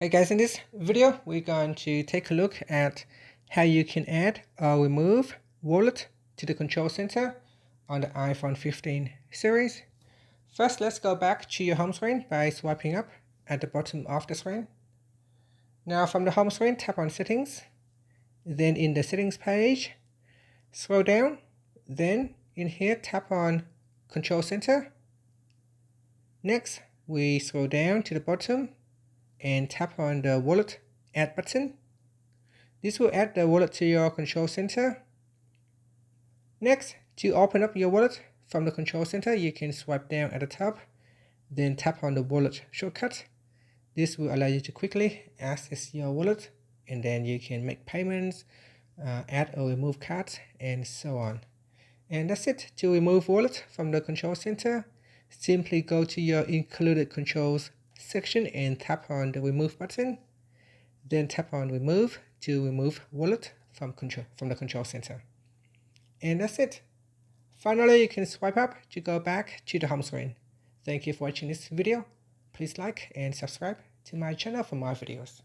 Hey guys, in this video, we're going to take a look at how you can add or remove wallet to the control center on the iPhone 15 series. First, let's go back to your home screen by swiping up at the bottom of the screen. Now from the home screen, tap on Settings. Then in the Settings page, scroll down. Then in here, tap on Control Center. Next, we scroll down to the bottom and tap on the Wallet Add button. This will add the wallet to your control center. Next, to open up your wallet from the control center, you can swipe down at the top, then tap on the wallet shortcut. This will allow you to quickly access your wallet, and then you can make payments, add or remove cards, and so on. And that's it. To remove wallet from the control center, simply go to your included controls section and tap on the remove button. Then tap on remove to remove wallet from the control center. And that's it. Finally, you can swipe up to go back to the home screen. Thank you for watching this video. Please like and subscribe to my channel for more videos.